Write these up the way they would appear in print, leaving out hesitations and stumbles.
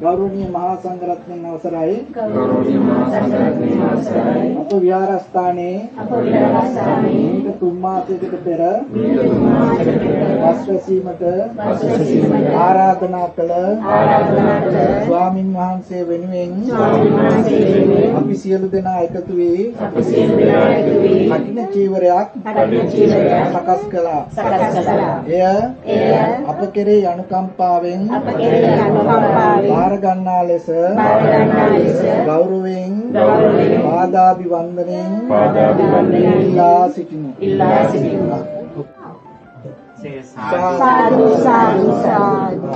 गौरवनीय महासंघरत्न अवसराय අප විහාරස්ථානයේ තුන් මාසයකට පෙර වස්වැසීමට ආරාධනා කළ ස්වාමින් වහන්සේ වෙනුවෙන් අපි සියලු දෙනා එකතු වී කඨින චීවරයක් සකස් කළා. එය අප කෙරෙහි අනුකම්පාවෙන් බාර ගන්නා ලෙස ගෞරවයෙන් පාදාභිවන්දනයෙන් ඉල්ලා සිටිමු. साधु साधु साधु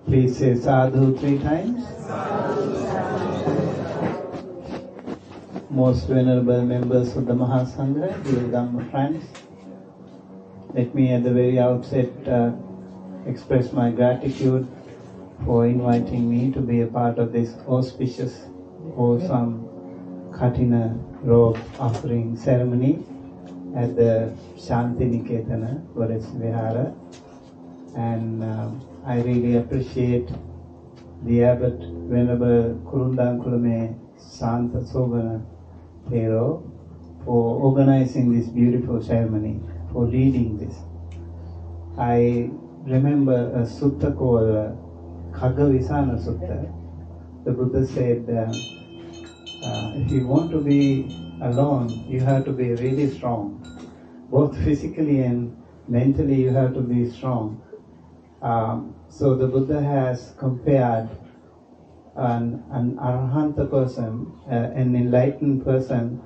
Please say sadhu 3 times. Most venerable members of the Mahasangha, dear Dhamma friends, let me at the very outset express my gratitude for inviting me to be a part of this auspicious, wholesome Katina robe offering ceremony at the V.Shantha nikethanaya Vihara. And I really appreciate the Abbot Venerable Kurundankulame Santa Sobana Thero for organizing this beautiful ceremony, for leading this. I remember a sutta called Khagavisana Sutta. The Buddha said, if you want to be alone, you have to be really strong. Both physically and mentally you have to be strong. So the Buddha has compared an arahanta person, an enlightened person,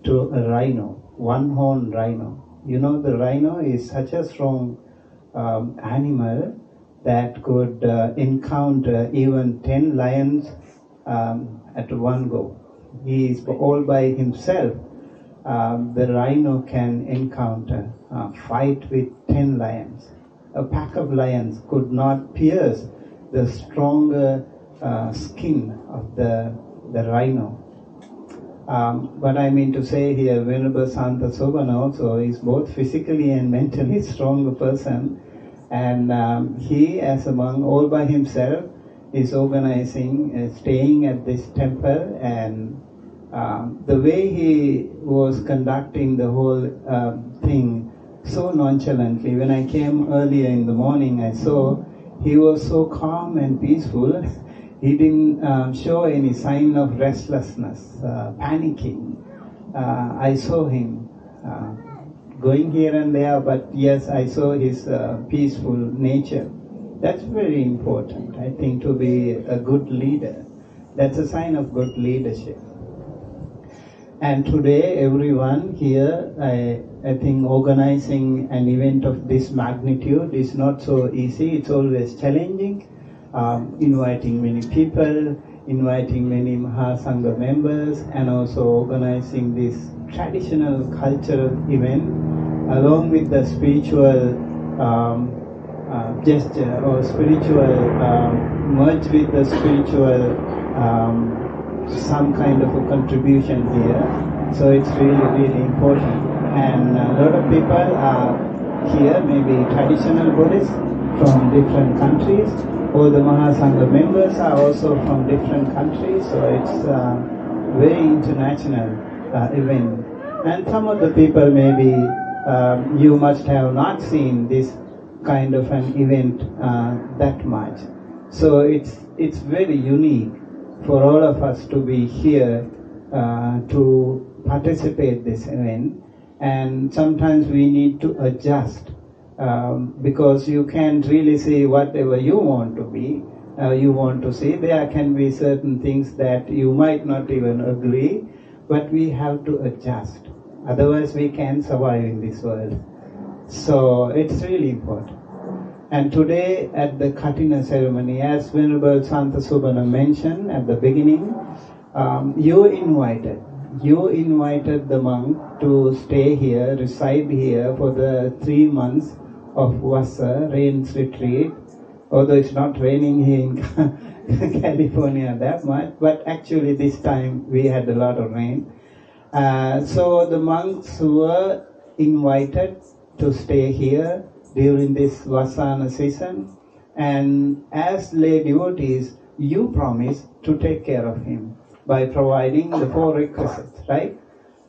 to a rhino, one-horned rhino. You know, the rhino is such a strong animal that could encounter even 10 lions at one go. He is all by himself. The rhino can encounter, fight with 10 lions. A pack of lions could not pierce the stronger skin of the rhino. But I mean to say here, Venerable Santa Sobana also is both physically and mentally stronger person, and he, as a monk, all by himself, is organizing, staying at this temple, and the way he was conducting the whole thing so nonchalantly. When I came earlier in the morning, I saw he was so calm and peaceful. He didn't show any sign of restlessness, panicking. I saw him going here and there, but yes, I saw his peaceful nature. That's very important, I think, to be a good leader. That's a sign of good leadership. And today, everyone here, I think organizing an event of this magnitude is not so easy. It's always challenging. Inviting many people, inviting many Mahasangha members, and also organizing this traditional cultural event along with the spiritual gesture or spiritual merge with the spiritual some kind of a contribution here. So it's really important. And a lot of people are here, maybe traditional Buddhists from different countries. All the Mahasangha members are also from different countries, so it's a very international event. And some of the people maybe you must have not seen this kind of an event that much. So it's very unique for all of us to be here to participate this event. And sometimes we need to adjust. Because you can't really see whatever you want to be, you want to see. There can be certain things that you might not even agree, but we have to adjust. Otherwise we can't survive in this world. So it's really important. And today at the Katina ceremony, as Venerable Santa Subana mentioned at the beginning, you invited the monk to stay here, reside here for the 3 months of Vasa, rains retreat, although it's not raining here in California that much, but actually this time we had a lot of rain. So the monks were invited to stay here during this Vasana season, and as lay devotees, you promise to take care of him by providing the 4 requisites, right?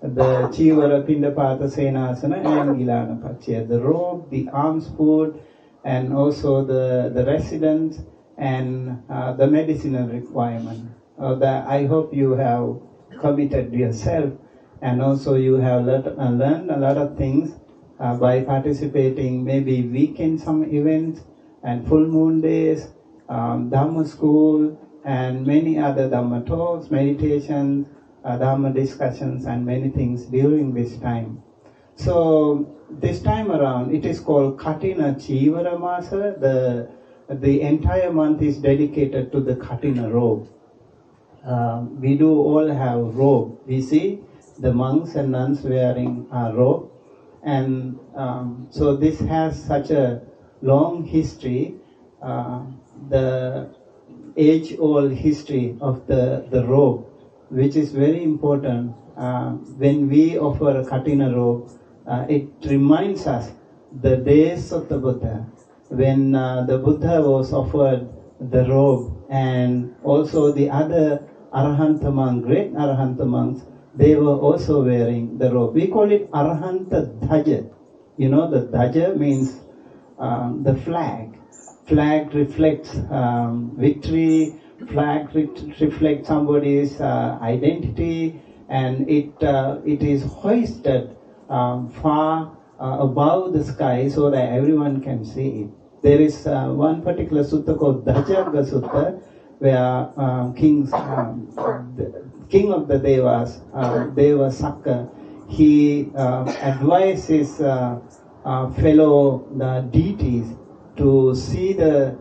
The Chivara, Pindapata, Senasana and Gilana Pachya, the robe, the alms food, and also the residence and the medicinal requirement. I hope you have committed yourself, and also you have learned a lot of things by participating maybe weekend some events and full moon days, Dhamma school, and many other Dhamma talks, meditations, Dhamma discussions, and many things during this time. So this time around, it is called Katina Chivara Masa. The entire month is dedicated to the Katina robe. We do all have robe. We see the monks and nuns wearing a robe, and so this has such a long history. The age-old history of the robe, which is very important. When we offer a Katina robe, it reminds us the days of the Buddha, when the Buddha was offered the robe, and also the other Arahanta monks, great Arahanta monks, they were also wearing the robe. We call it Arahanta Dhaja. You know, the Dhaja means the flag. Flag reflects victory, flag reflects somebody's identity, and it is hoisted far above the sky so that everyone can see it. There is one particular sutta called Dhajaga Sutta, where king of the Devas, Deva Sakka, he advised his fellow deities to see the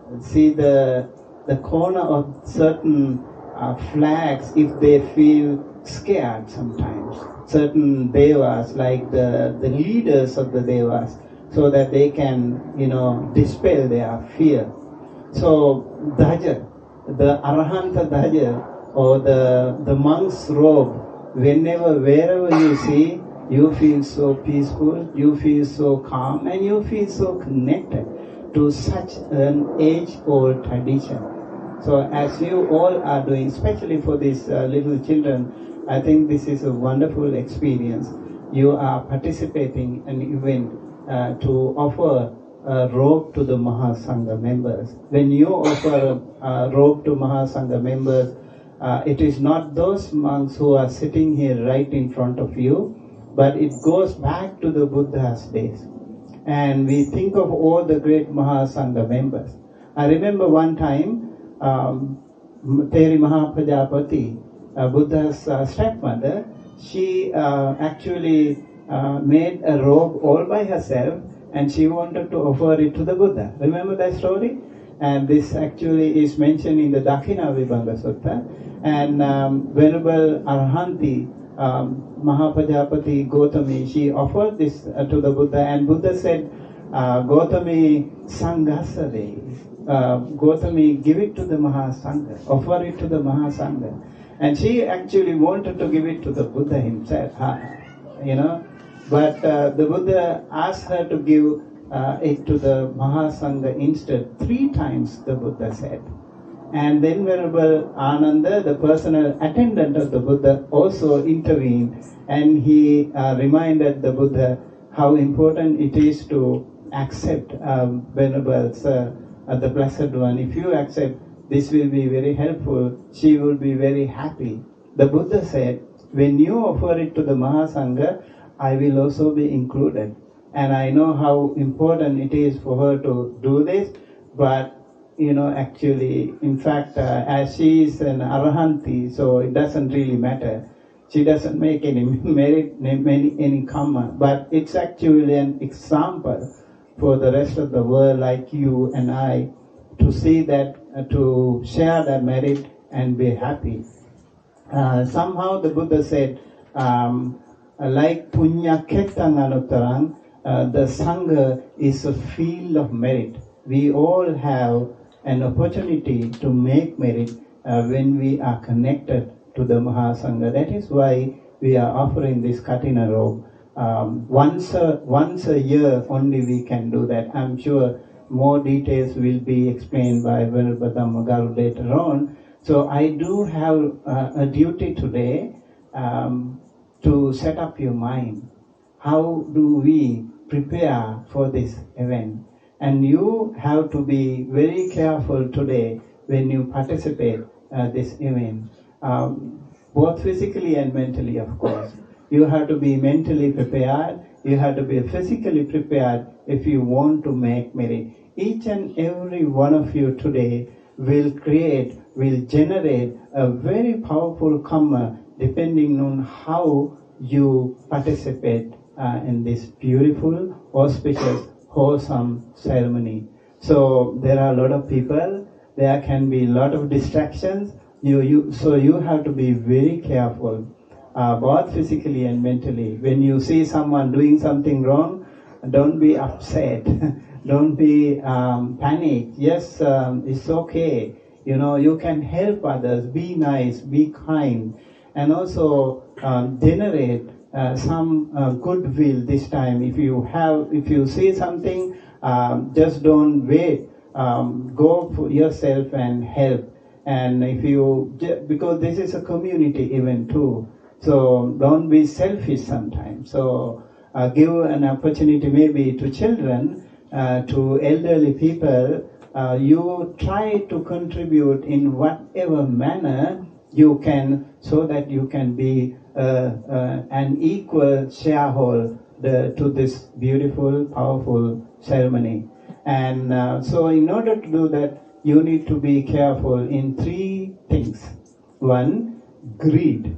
corner of certain flags if they feel scared sometimes. Certain devas, like the leaders of the devas, so that they can, dispel their fear. So, Dhaja, the Arahanta Dhaja, or the monk's robe, wherever you see, you feel so peaceful, you feel so calm, and you feel so connected to such an age-old tradition. So as you all are doing, especially for these little children, I think this is a wonderful experience. You are participating in an event to offer a robe to the Mahasangha members. When you offer a robe to Mahasangha members, it is not those monks who are sitting here right in front of you, but it goes back to the Buddha's days. And we think of all the great Mahasangha members. I remember one time, Teri Mahapajapati, Buddha's stepmother, she actually made a robe all by herself, and she wanted to offer it to the Buddha. Remember that story? And this actually is mentioned in the Dakina Vibhanga Sutta. And Venerable Arhanti, Mahapajapati Gautami, she offered this to the Buddha, and Buddha said, Gautami Sanghasare. Gautami, give it to the Mahasangha, offer it to the Mahasangha. And she actually wanted to give it to the Buddha himself, but the Buddha asked her to give it to the Mahasangha instead. 3 times the Buddha said. And then Venerable Ananda, the personal attendant of the Buddha, also intervened, and he reminded the Buddha how important it is to accept Venerable's, the Blessed One. If you accept, this will be very helpful, she will be very happy. The Buddha said, when you offer it to the Mahasangha, I will also be included. And I know how important it is for her to do this, but actually, in fact, as she is an Arahanti, so it doesn't really matter. She doesn't make any merit, any karma, but it's actually an example for the rest of the world, like you and I, to see that, to share that merit and be happy. Somehow the Buddha said, like punya ketang anutarang, the Sangha is a field of merit. We all have an opportunity to make merit when we are connected to the Mahasangha. That is why we are offering this Katina robe. Once a year only we can do that. I'm sure more details will be explained by Venerable Dhammagaru later on. So I do have a duty today to set up your mind. How do we prepare for this event? And you have to be very careful today when you participate this event, both physically and mentally, of course. You have to be mentally prepared. You have to be physically prepared if you want to make merit. Each and every one of you today will generate a very powerful karma depending on how you participate in this beautiful, auspicious, wholesome ceremony. So there are a lot of people, there can be a lot of distractions, so you have to be very careful, both physically and mentally. When you see someone doing something wrong, don't be upset, don't be panicked. Yes, it's okay. You can help others, be nice, be kind, and also generate some goodwill this time. If you see something, just don't wait. Go for yourself and help. And because this is a community event too, so don't be selfish sometimes. So give an opportunity maybe to children, to elderly people. You try to contribute in whatever manner you can, so that you can be an equal shareholder to this beautiful, powerful ceremony. And so in order to do that, you need to be careful in 3 things. 1, greed.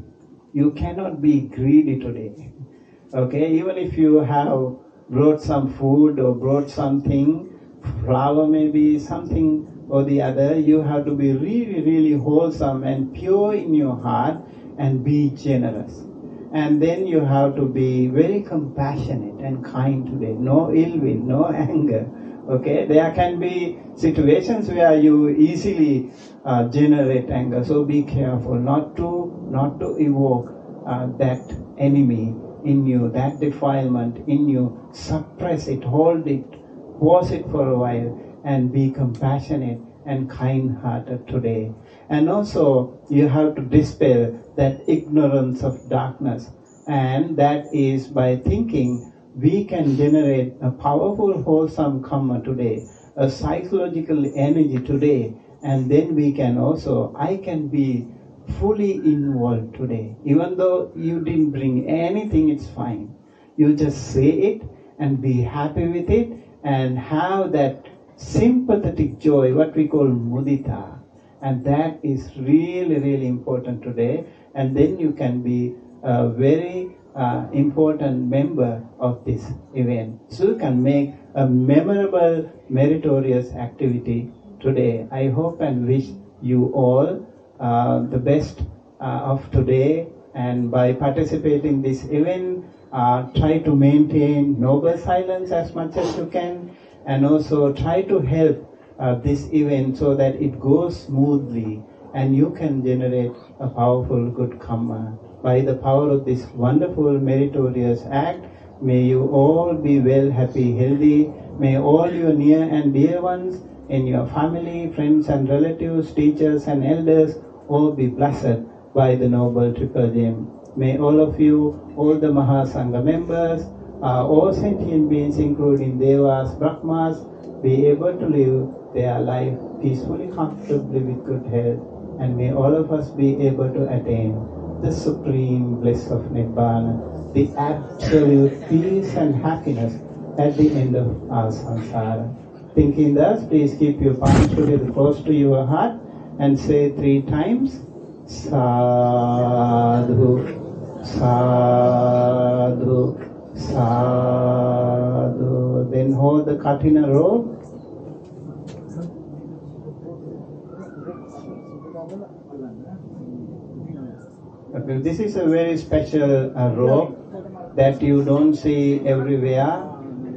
You cannot be greedy today. Okay, even if you have brought some food or brought something, flower maybe, something or the other, you have to be really, really wholesome and pure in your heart and be generous. And then you have to be very compassionate and kind today. No ill will, no anger. Okay, there can be situations where you easily generate anger. So be careful not to evoke that enemy in you, that defilement in you. Suppress it, hold it, pause it for a while, and be compassionate and kind-hearted today. And also, you have to dispel that ignorance of darkness, and that is by thinking we can generate a powerful, wholesome karma today, a psychological energy today, and then we can also, I can be fully involved today. Even though you didn't bring anything, it's fine. You just say it and be happy with it and have that sympathetic joy, what we call mudita. And that is really, really important today. And then you can be a very important member of this event. So you can make a memorable, meritorious activity today. I hope and wish you all the best of today. And by participating in this event, try to maintain noble silence as much as you can, and also try to help this event so that it goes smoothly and you can generate a powerful good karma. By the power of this wonderful meritorious act, may you all be well, happy, healthy. May all your near and dear ones in your family, friends and relatives, teachers and elders all be blessed by the noble triple gem. May all of you, all the Mahasangha members, all sentient beings including Devas, Brahmas, be able to live their life peacefully, comfortably with good health, and may all of us be able to attain the supreme bliss of Nibbana, the absolute peace and happiness at the end of our samsara. Thinking thus, please keep your palms together close to your heart and say 3 times, Sadhu, Sadhu, Sadhu. Then hold the Katina rope. Okay, this is a very special rope that you don't see everywhere.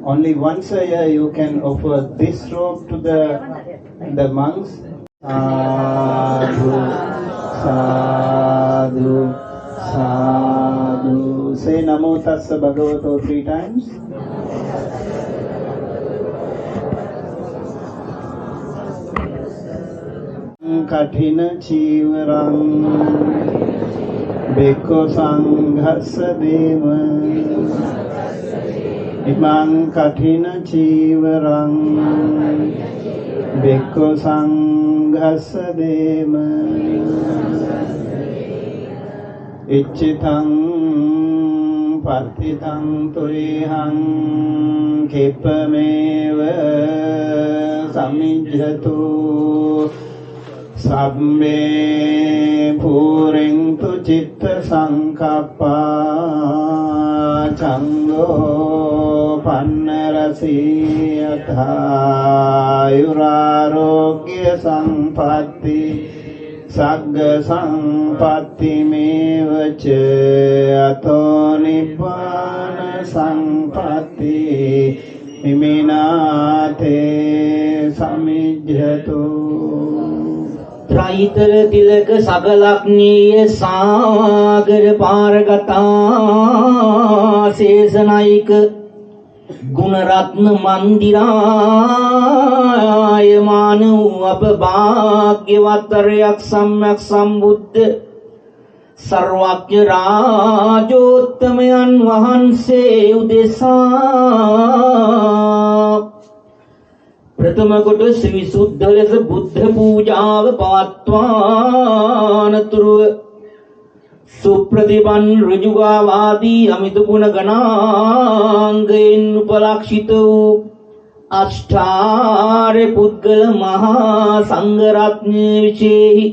Only once a year you can offer this rope to the monks. Sadhu, Sadhu, Sadhu. Say Namo Tassa Bhagavato 3 times. Katina Chivarang Bhikkhhu Sanghassa Deva Imang Katina Chivarang Bhikkhhu Sanghassa Deva Ichitang Partitang Turihang Kipameva Samijjatu Sabbe Purengtu Citta Sankappa Chango Pannarasi Yurarogya Sampatti Sagga Sampatti Mevacha Ato Nibbana Sampatti Iminate Samijjatu त्रैतर तिलक सकलग्नीय सागर पारगता शेषनायक गुणरत्न मंदिराय मानव अपभाग्यवतर्यक सम्यक संबुद्ध सर्वाज्ञ राजोत्तमयन वहंसे उदेशा प्रथम කොට විසුද්ධ ලෙස බුද්ධ පූජාව පවත්වානතුරුව සුප්‍රතිපන් ඍජුගාවාදී අමිත ගුණ ගණාංගයෙන් උපලක්ෂිත වූ අෂ්ටාර්ය පුද්ගල මහා සංඝ රත්නයේ විශේෂයි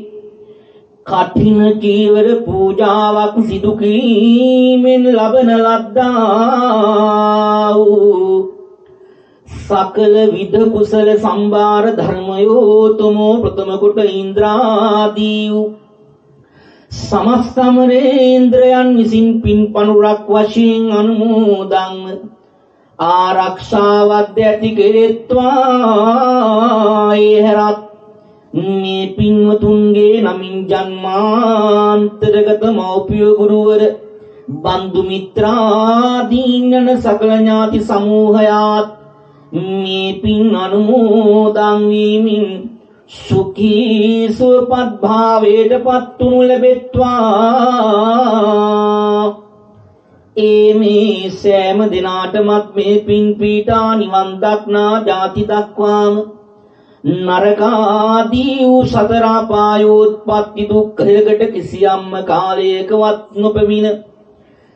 කඨින චීවර පූජාවක් සිදු කිරීමෙන් ලබන ලද්දා වූ සකල විද කුසල සම්භාර ධර්මයෝතමෝ ප්‍රථම කොට ඉන්ද්‍රාදී වූ සමස්ත අමරේන්ද්‍රයන් විසින් පින් පනුරක් වශයෙන් අනුමෝදන් ආරක්ෂාවත් ඇති කෙරෙත්වා ඒහරත් මේ පින්වතුන්ගේ නමින් ජන්මාන්තරගත මෞපිය ගුරුවර බන්දු මිත්‍රාදීන් සකල ඥාති සමූහයාත් මේ පින් අනුමෝදන් වීමින් සුඛී සුවපත් භාවයට පත්තුණු ලැබෙත්වා. ඒ මේ සෑම දිනාටමත් මේ පින් පීඨා නිවන් දක්නා ජාති දක්වාම නරකාදී වූ සතර අපායෝත්පත්ති දුක්ඛයකට කිසියම්ම කාලයකවත් නොපෙමින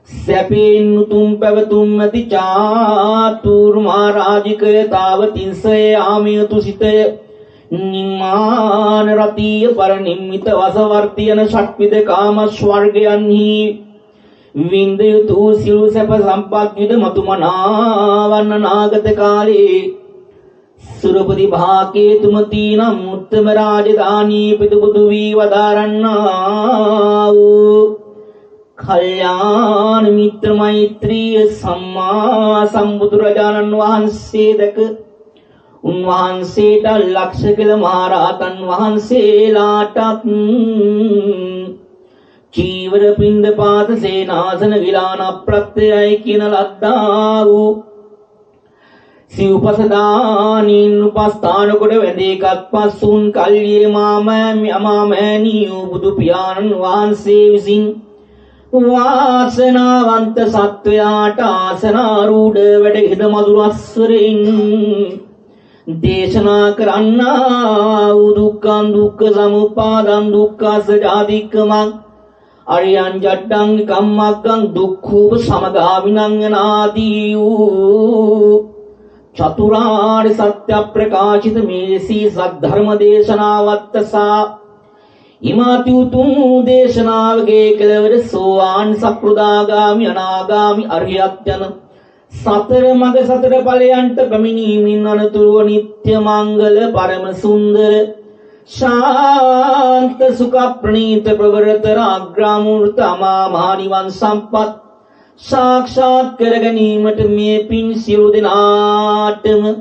සැපෙන් උතුම් පැවතුම් ඇති චාතුර්මා රාජිකය තාවතින්සේ ආමියතු සිතය නිමාන රතිය පරිනිම්මිත වසවර්තියන ෂට්විද කාම ස්වර්ගයන්හි වින්දයතු සියලු සැප සම්පත් විද මතුමනාවන්න නාගත කාලේ සුරපති භාකේ තුමති නම් උත්තම රාජධානී පිටුබුදු වී වදාරන්නා වූ කල්යාණ මිත්‍ර මෛත්‍රිය සම්මා සම්බුදුරජාණන් වහන්සේ දැක උන්වහන්සේට ලක්ෂ කළ මහරහතන් වහන්සේලාටත් චීවර පිණ්ඩපාත සේනාසන විලාන ප්‍රත්‍යයයි කියන ලද්දා වූ සිව්පසදානින් උපස්ථාන කොට වැඳේකත් පස්සුන් කල්යේ මාමෑණියෝ බුදු පියාණන් වහන්සේ විසින් වාසනාවන්ත සත්වයාට ආසනාරූඪ වැඩ හිඳ මధుරස්වරෙන් දේශනා කරන්නා වූ දුක්ඛං දුක්ඛ සමුප්පාදං දුක්ඛස්ස ජාතික්කමං අරියං ජට්ටං කම්මග්ගං දුක්ඛූප සමගාමිනං නාදී වූ චතුරාර්ය සත්‍ය ප්‍රකාශිත මේසී සද්ධර්ම දේශනාවත්තසා ඉමාති උතුම් දේශනාවගේ කෙළවර සෝවාන් සක්‍රුදාගාමි අනාගාමි අරියත් යන සතර මඟ සතර ඵලයන්ට පැමිණීමෙන් අනතුරුව නිත්‍ය මංගල පරම සුන්දර ශාන්ත සුඛ ප්‍රණීත ප්‍රවරතර අග්‍රාමූර්ත අමා මහ නිවන් සම්පත් සාක්ෂාත් කර ගැනීමට මේ පින් සියලු දෙනාටම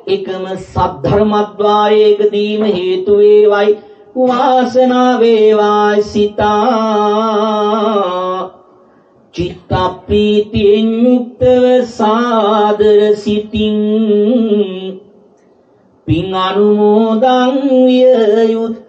එකම සද්ධර්මද්වාරයකදීම හේතු වේවයි වාසනා වේවා සිතා චිත්ත ප්‍රීතියෙන් යුක්තව සාදර සිතින් පින් අනුමෝදන් විය යුත්තේමය.